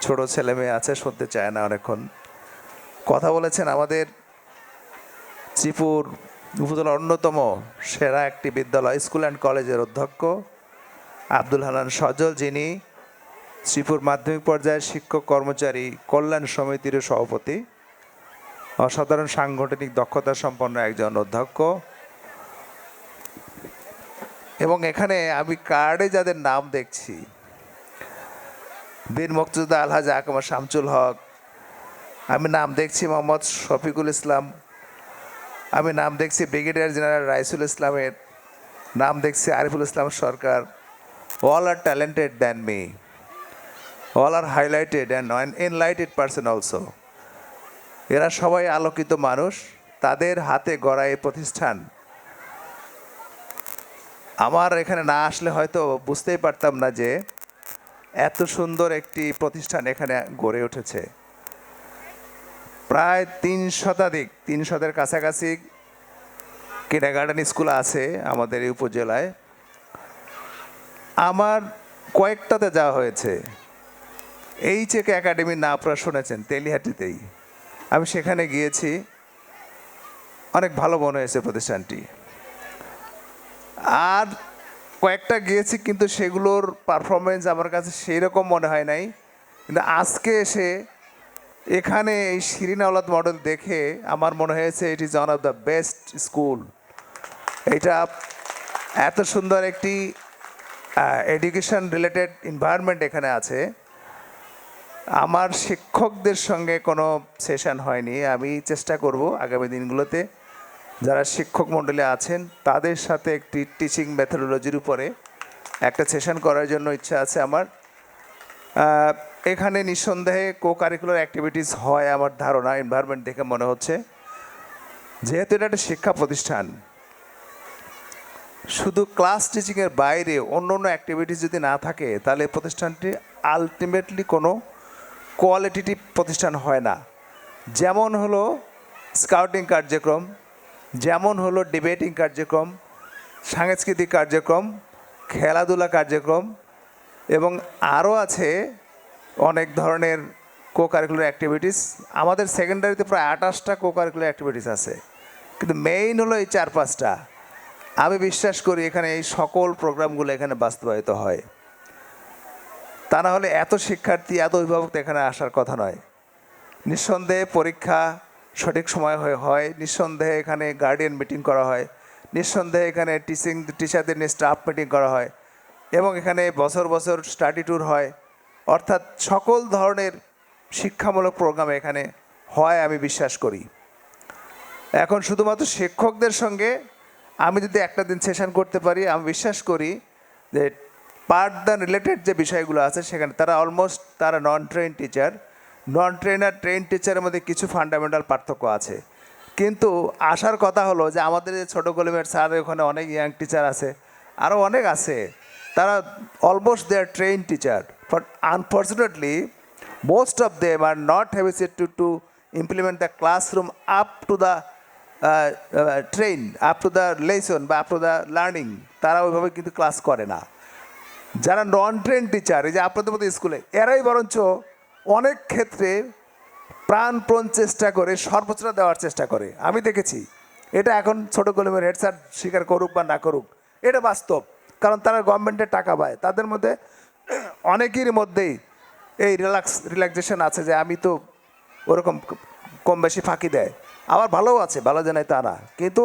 ছোট ছেলে মেয়ে আছে, শুনতে চায় না অনেকক্ষণ। কথা বলেছেন আমাদের শ্রীপুর উপজেলার অন্যতম সেরা একটি বিদ্যালয় স্কুল অ্যান্ড কলেজের অধ্যক্ষ আব্দুল হান্নান সজল, যিনি শ্রীপুর মাধ্যমিক পর্যায়ের শিক্ষক কর্মচারী কল্যাণ সমিতির সভাপতি, অসাধারণ সাংগঠনিক দক্ষতা সম্পন্ন একজন অধ্যক্ষ। এবং এখানে আমি কার্ডে যাদের নাম দেখছি, বীর মুক্তিযোদ্ধা আলহাজ আকমা শামসুল হক, আমি নাম দেখছি মোহাম্মদ শফিকুল ইসলাম, আমি নাম দেখছি ব্রিগেডিয়ার জেনারেল রাইসুল ইসলামের, নাম দেখছি Ariful Islam Sarkar. All are talented than me, all are highlighted and enlightened person also. এরা সবাই আলোকিত মানুষ, তাদের হাতে গড়া এই প্রতিষ্ঠান। আমার এখানে না আসলে হয়তো বুঝতেই পারতাম না যে এত সুন্দর একটি প্রতিষ্ঠান এখানে গড়ে উঠেছে। প্রায় 300 কাছাকাছি কিন্ডারগার্টেন স্কুল আছে আমাদের এই উপজেলায়। আমার কয়েকটাতে যাওয়া হয়েছে। এইচএকে একাডেমির নাম আপনারা শুনেছেন, তেলিহাটিতেই আমি সেখানে গিয়েছি, অনেক ভালো মনে হয়েছে প্রতিষ্ঠানটি। আর কয়েকটা গিয়েছি কিন্তু সেগুলোর পারফরমেন্স আমার কাছে সেই রকম মনে হয় নাই, কিন্তু আজকে এসে এখানে এই শিরিন আওলাদ মডেল দেখে আমার মনে হয়েছে it is one of the best school. এটা এত সুন্দর একটি এডুকেশন রিলেটেড এনভায়রনমেন্ট এখানে আছে। আমার শিক্ষকদের সঙ্গে কোনো সেশন হয়নি, আমি চেষ্টা করব আগামী দিনগুলোতে যারা শিক্ষক মণ্ডলী আছেন তাদের সাথে একটি টিচিং মেথোডোলজির উপরে একটা সেশন করার জন্য ইচ্ছা আছে আমার। এখানে নিঃসন্দেহে কো কারিকুলার অ্যাক্টিভিটিস হয় আমার ধারণা, এনভায়রনমেন্ট দেখে মনে হচ্ছে। যেহেতু এটা একটা শিক্ষা প্রতিষ্ঠান, শুধু ক্লাস টিচিংয়ের বাইরে অন্য অন্য অ্যাক্টিভিটিস যদি না থাকে তাহলে প্রতিষ্ঠানটি আলটিমেটলি কোনো কোয়ালিটিটিভ প্রতিষ্ঠান হয় না। যেমন হলো স্কাউটিং কার্যক্রম, যেমন হলো ডিবেটিং কার্যক্রম, সাংস্কৃতিক কার্যক্রম, খেলাধুলা কার্যক্রম, এবং আরও আছে অনেক ধরনের কো কারিকুলার অ্যাক্টিভিটিস। আমাদের সেকেন্ডারিতে প্রায় 28টা কো কারিকুলার অ্যাক্টিভিটিস আছে, কিন্তু মেইন হলো এই 4-5টা। আমি বিশ্বাস করি এখানে এই সকল প্রোগ্রামগুলো এখানে বাস্তবায়িত হয়, তা না হলে এত শিক্ষার্থী এত অভিভাবক এখানে আসার কথা নয়। নিঃসন্দেহে পরীক্ষা সঠিক সময় হয়, নিঃসন্দেহে এখানে গার্ডিয়ান মিটিং করা হয়, নিঃসন্দেহে এখানে টিচারদের নিয়ে স্টাফ মিটিং করা হয়, এবং এখানে বছর বছর স্টাডি ট্যুর হয়। অর্থাৎ সকল ধরনের শিক্ষামূলক প্রোগ্রাম এখানে হয় আমি বিশ্বাস করি। এখন শুধুমাত্র শিক্ষকদের সঙ্গে আমি যদি একটা দিন সেশন করতে পারি, আমি বিশ্বাস করি যে পাঠদান রিলেটেড যে বিষয়গুলো আছে সেখানে তারা নন ট্রেন টিচার, নন ট্রেনার ট্রেন টিচারের মধ্যে কিছু ফান্ডামেন্টাল পার্থক্য আছে। কিন্তু আসার কথা হলো যে আমাদের যে ছোটো কলিমের স্যার, ওখানে অনেক ইয়াং টিচার আছে, আরও অনেক আছে, তারা almost they are trained teacher, but unfortunately most of them are not habituated to implement the classroom up to the train, up to the lesson বা up to the learning, তারা ওইভাবে কিন্তু class করে না। যারা নন ট্রেন টিচার, এই যে আপনাদের মতো স্কুলে, এরাই বরঞ্চ অনেক ক্ষেত্রে প্রাণপণ চেষ্টা করে সর্বোচ্চটা দেওয়ার চেষ্টা করে, আমি দেখেছি। এটা এখন ছোটো কলিমের হেড স্যার স্বীকার করুক বা না করুক, এটা বাস্তব, কারণ তারা গভর্নমেন্টের টাকা পায়। তাদের মধ্যে অনেকেরই মধ্যেই এই রিল্যাক্সেশন আছে যে আমি তো ওরকম কম বেশি ফাঁকি দেয়, আবার ভালোও আছে, ভালো জানাই তা না, কিন্তু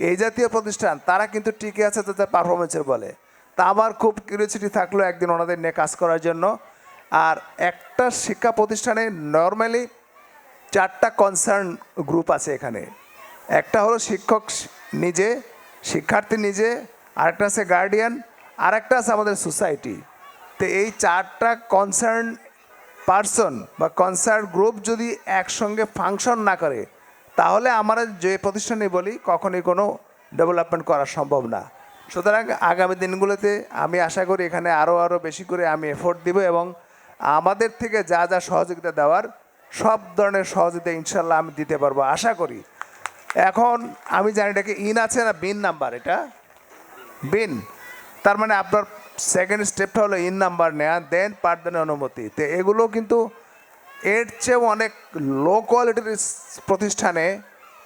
এই জাতীয় প্রতিষ্ঠান তারা কিন্তু টিকে আছে তাদের পারফরমেন্সের বলে। তা আমার খুব কিউরিওসিটি থাকলো একদিন ওনাদের নিয়ে কাজ করার জন্য। আর একটা শিক্ষা প্রতিষ্ঠানে নর্মালি 4টা কনসার্ন গ্রুপ আছে এখানে। একটা হলো শিক্ষক নিজে, শিক্ষার্থী নিজে, আরেকটা আছে গার্ডিয়ান, আরেকটা আছে আমাদের সোসাইটি। তো এই 4টা কনসার্ন পার্সন বা কনসার্ন গ্রুপ যদি একসঙ্গে ফাংশন না করে তাহলে আমরা যে প্রতিষ্ঠানে বলি কখনোই কোনো ডেভেলপমেন্ট করা সম্ভব না। সুতরাং আগামী দিনগুলোতে আমি আশা করি এখানে আরও বেশি করে আমি এফোর্ট দিব, এবং আমাদের থেকে যা যা সহযোগিতা দেওয়ার সব ধরনের সহযোগিতা ইনশাল্লাহ আমি দিতে পারবো আশা করি। এখন আমি জানি এটাকে ইন আছে না বিন নাম্বার, এটা বিন, তার মানে আপনার সেকেন্ড স্টেপটা হলো ইন নাম্বার নেওয়া, দেন পাঠদানের অনুমতি। তো এগুলো কিন্তু এর চেয়েও অনেক লো কোয়ালিটির প্রতিষ্ঠানে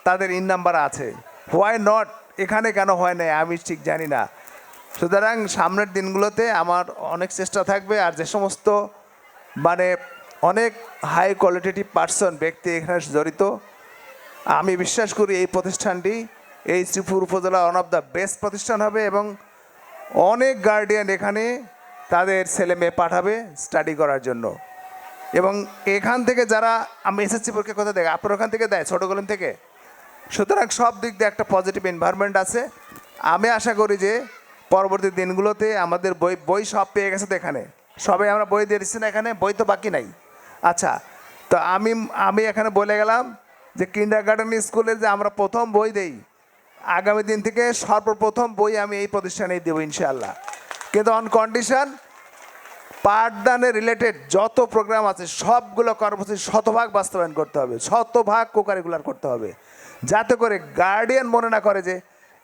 তাদের ইন নাম্বার আছে। হোয়াই নট, এখানে কেন হয় না আমি ঠিক জানি না। সুতরাং সামনের দিনগুলোতে আমার অনেক চেষ্টা থাকবে, আর যে সমস্ত মানে অনেক হাই কোয়ালিটেটিভ পার্সন ব্যক্তি এখানে জড়িত, আমি বিশ্বাস করি এই প্রতিষ্ঠানটি এই শ্রীপুর উপজেলা ওয়ান অফ দ্য বেস্ট প্রতিষ্ঠান হবে, এবং অনেক গার্ডিয়ান এখানে তাদের ছেলে মেয়ে পাঠাবে স্টাডি করার জন্য। এবং এখান থেকে যারা, আমি এসএসসি পরীক্ষা কোথা থেকে, আপনার ওখান থেকে দেয় ছোটো কলেজ থেকে, সুতরাং সব দিক দিয়ে একটা পজিটিভ এনভায়রনমেন্ট আছে। আমি আশা করি যে পরবর্তী দিনগুলোতে আমাদের বই সব পেয়ে গেছে তো, এখানে সবাই আমরা বই দিয়ে দিচ্ছি না, এখানে বই তো বাকি নাই। আচ্ছা, তো আমি এখানে বলে গেলাম যে কিন্ডারগার্টেন স্কুলের যে আমরা প্রথম বই দেই, আগামী দিন থেকে সর্বপ্রথম বই আমি এই প্রতিষ্ঠানেই দেবো ইনশাআল্লাহ। কিন্তু অন কন্ডিশন পাঠদানে রিলেটেড যত প্রোগ্রাম আছে সবগুলো কর্মসূচি শতভাগ বাস্তবায়ন করতে হবে, শতভাগ কোকারিকুলার করতে হবে, যাতে করে গার্ডিয়ান মনে না করে যে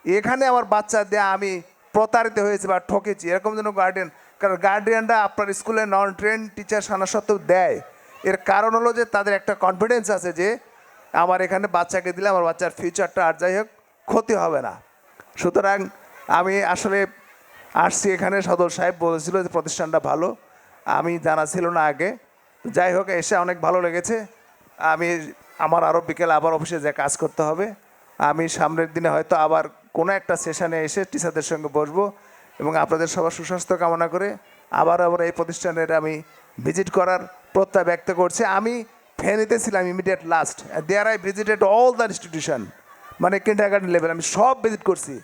এখানে আমার বাচ্চা দিয়ে আমি প্রতারিত হয়েছি বা ঠকেছি, এরকম যেন গার্ডিয়ান, কারণ গার্ডিয়ানরা আপনার স্কুলে নন ট্রেন টিচার সানা সত্ত্বেও দেয়। এর কারণ হলো যে তাদের একটা কনফিডেন্স আছে যে আমার এখানে বাচ্চাকে দিলে আমার বাচ্চার ফিউচারটা আর যাই হোক ক্ষতি হবে না। সুতরাং আমি আসলে আসছি এখানে, সদর সাহেব বলেছিল যে প্রতিষ্ঠানটা ভালো, আমি জানা ছিল না আগে, যাই হোক এসে অনেক ভালো লেগেছে। আমার আরও বিকেলে আবার অফিসে যে কাজ করতে হবে, আমি সামনের দিনে হয়তো আবার কোনো একটা সেশনে এসে টিচারদের সঙ্গে বসবো, এবং আপনাদের সবার সুস্বাস্থ্য কামনা করে আবার এই প্রতিষ্ঠানের আমি ভিজিট করার প্রত্যয় ব্যক্ত করছি। আমি ফেনীতে ছিলাম immediate last, there I visited all the institution, মানে কিন্ডারগার্টেন লেভেল আমি সব ভিজিট করছি।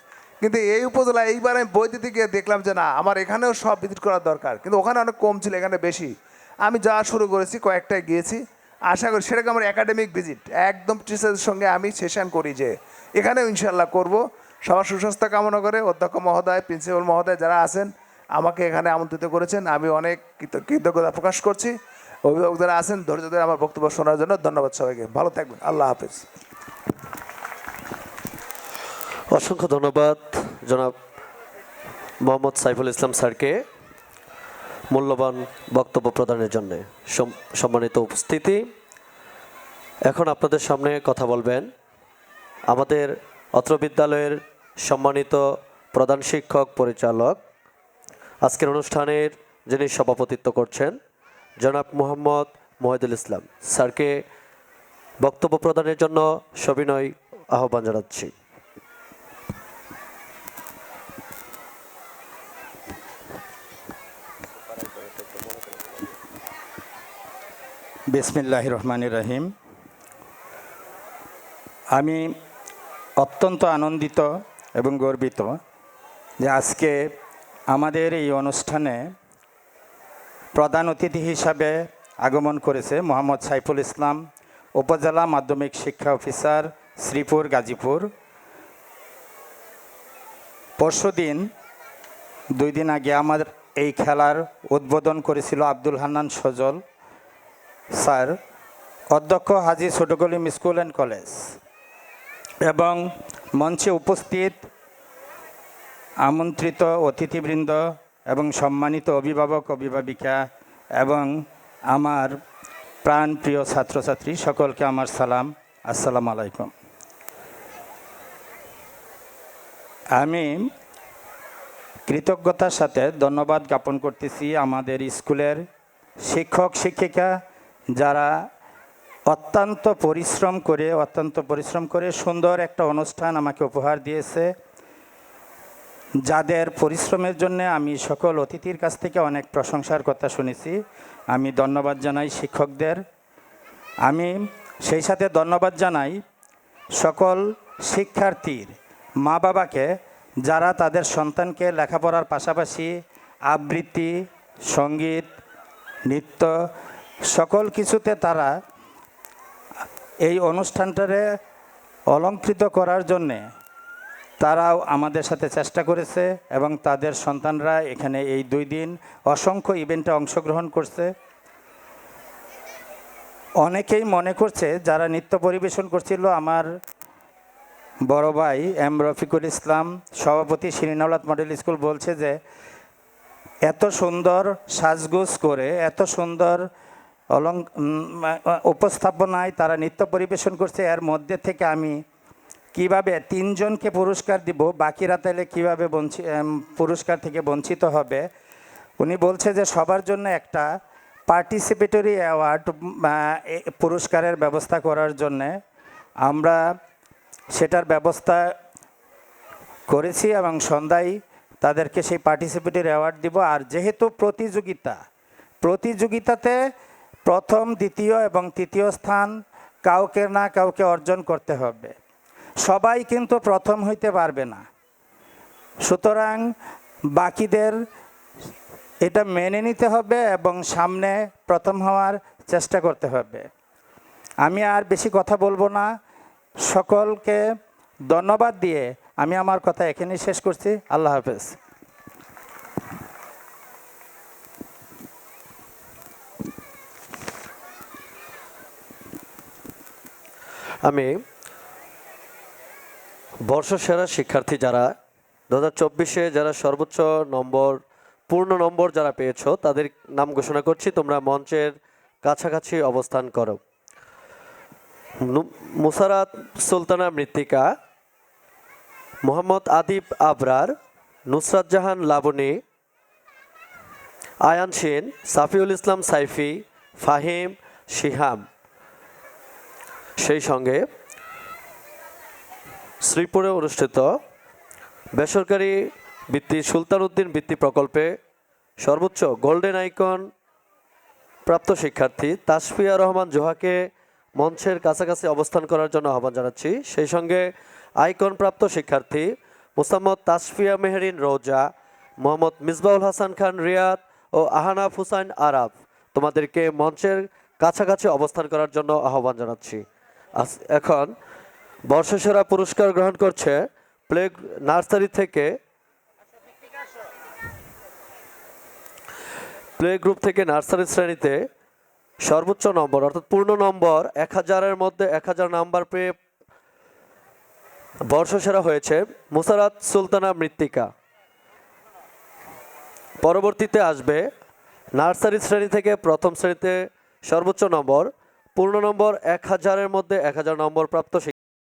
কিন্তু এই উপজেলা এইবার আমি বই দিতে গিয়ে দেখলাম যে না, আমার এখানেও সব ভিজিট করার দরকার, কিন্তু ওখানে অনেক কম ছিল, এখানে বেশি। আমি যাওয়া শুরু করেছি, কয়েকটায় গিয়েছি, আশা করি সেটাকে আমার একাডেমিক ভিজিট একদম টিচারদের সঙ্গে আমি সেশন করি, যে এখানেও ইনশাল্লাহ করব। সবার সুস্বাস্থ্য কামনা করে অধ্যক্ষ মহোদয়, প্রিন্সিপাল মহোদয় যারা আছেন আমাকে এখানে আমন্ত্রিত করেছেন, আমি অনেক কৃতজ্ঞতা প্রকাশ করছি। অভিভাবক যারা আছেন ধৈর্য ধরে আমার বক্তব্য শোনার জন্য ধন্যবাদ সবাইকে। ভালো থাকবেন, আল্লাহ হাফেজ। অসংখ্য ধন্যবাদ জনাব মোহাম্মদ সাইফুল ইসলাম স্যারকে মূল্যবান বক্তব্য প্রদানের জন্য। সম্মানিত উপস্থিতি, এখন আপনাদের সামনে কথা বলবেন আমাদের অত্র বিদ্যালয়ের সম্মানিত প্রধান শিক্ষক পরিচালক, আজকের অনুষ্ঠানের যিনি সভাপতিত্ব করছেন জনাব মোহাম্মদ মহিদুল ইসলাম স্যারকে বক্তব্য প্রদানের জন্য সবিনয় আহ্বান জানাচ্ছি। বিসমিল্লাহির রহমানির রহিম। আমি অত্যন্ত আনন্দিত এবং গর্বিত যে আজকে আমাদের এই অনুষ্ঠানে প্রধান অতিথি হিসাবে আগমন করেছে মোহাম্মদ সাইফুল ইসলাম, উপজেলা মাধ্যমিক শিক্ষা অফিসার, শ্রীপুর, গাজীপুর। পরশুদিন 2 দিন আগে আমার এই খেলার উদ্বোধন করেছিল আব্দুল হান্নান সজল স্যার, অধ্যক্ষ হাজী ছোট কলিম স্কুল অ্যান্ড কলেজ, এবং মঞ্চে উপস্থিত আমন্ত্রিত অতিথিবৃন্দ এবং সম্মানিত অভিভাবক অভিভাবিকা এবং আমার প্রাণপ্রিয় ছাত্রছাত্রী সকলকে আমার সালাম, আসসালামু আলাইকুম। আমি কৃতজ্ঞতার সাথে ধন্যবাদ জ্ঞাপন করতেছি আমাদের স্কুলের শিক্ষক শিক্ষিকা যারা অত্যন্ত পরিশ্রম করে সুন্দর একটা অনুষ্ঠান আমাকে উপহার দিয়েছে, যাদের পরিশ্রমের জন্য আমি সকল অতিথির কাছ থেকে অনেক প্রশংসার কথা শুনেছি। আমি ধন্যবাদ জানাই শিক্ষকদের। আমি সেই সাথে ধন্যবাদ জানাই সকল শিক্ষার্থীর মা বাবাকে, যারা তাদের সন্তানকে লেখাপড়ার পাশাপাশি আবৃত্তি, সঙ্গীত, নৃত্য সকল কিছুতে তারা এই অনুষ্ঠানটারে অলংকৃত করার জন্যে তারাও আমাদের সাথে চেষ্টা করেছে, এবং তাদের সন্তানরা এখানে এই 2 দিন অসংখ্য ইভেন্টে অংশগ্রহণ করছে। অনেকেই মনে করছে যারা নৃত্য পরিবেশন করছিল আমার বড় ভাই এম রফিকুল ইসলাম, সভাপতি শিরিনাওলাত মডেল স্কুল, বলছে যে এত সুন্দর সাজগোজ করে, এত সুন্দর উপস্থাপনায় তারা নৃত্য পরিবেশন করছে। এর মধ্যে থেকে আমি কিভাবে 3 জনকে পুরস্কার দিব, বাকিরা তাহলে কীভাবে পুরস্কার থেকে বঞ্চিত হবে। উনি বলছে যে সবার জন্য একটা পার্টিসিপেটরি অ্যাওয়ার্ড পুরস্কারের ব্যবস্থা করার জন্যে আমরা সেটার ব্যবস্থা করেছি এবং সন্ধ্যায় তাদেরকে সেই পার্টিসিপেটরি অ্যাওয়ার্ড দিব। আর যেহেতু প্রতিযোগিতাতে প্রথম, দ্বিতীয় এবং তৃতীয় স্থান কাউকে না কাউকে অর্জন করতে হবে, সবাই কিন্তু প্রথম হইতে পারবে না। সুতরাং বাকিদের এটা মেনে নিতে হবে এবং সামনে প্রথম হওয়ার চেষ্টা করতে হবে। আমি আর বেশি কথা বলবো না, সকলকে ধন্যবাদ দিয়ে আমি আমার কথা এখানেই শেষ করছি। আল্লাহ হাফেজ। আমি বর্ষসেরা শিক্ষার্থী যারা 2024-এ যারা সর্বোচ্চ নম্বর, পূর্ণ নম্বর যারা পেয়েছো, তাদের নাম ঘোষণা করছি। তোমরা মঞ্চের কাছাকাছি অবস্থান করো। মুসারাত সুলতানা মৃত্তিকা, মোহাম্মদ আদিব আবরার, নুসরাত জাহান লাবণী, আয়ান সেন, সাফিউল ইসলাম সাইফি, ফাহিম, শিহাম। সেই সঙ্গে শ্রীপুরে অনুষ্ঠিত বেসরকারি বৃত্তি সুলতান উদ্দিন বৃত্তি প্রকল্পে সর্বোচ্চ গোল্ডেন আইকন প্রাপ্ত শিক্ষার্থী তাসফিয়া রহমান জোহাকে মঞ্চের কাছাকাছি অবস্থান করার জন্য আহ্বান জানাচ্ছি। সেই সঙ্গে আইকন প্রাপ্ত শিক্ষার্থী মোসাম্মদ তাসফিয়া মেহরিন রোজা, মোহাম্মদ মিসবাউল হাসান খান রিয়াদ ও আহানাফ হুসাইন আরাফ, তোমাদেরকে মঞ্চের কাছাকাছি অবস্থান করার জন্য আহ্বান জানাচ্ছি। এখন বর্ষসেরা পুরস্কার গ্রহণ করছে নার্সারি থেকে, প্লে গ্রুপ থেকে নার্সারি শ্রেণীতে সর্বোচ্চ নম্বর অর্থাৎ পূর্ণ নম্বর 1000-এর মধ্যে 1000 নাম্বার পেয়ে বর্ষসেরা হয়েছে মুসারাত সুলতানা মৃত্তিকা। পরবর্তীতে আসবে নার্সারি শ্রেণী থেকে প্রথম শ্রেণীতে সর্বোচ্চ নম্বর, পূর্ণ নম্বর 1000-এর মধ্যে 1000 নম্বর প্রাপ্ত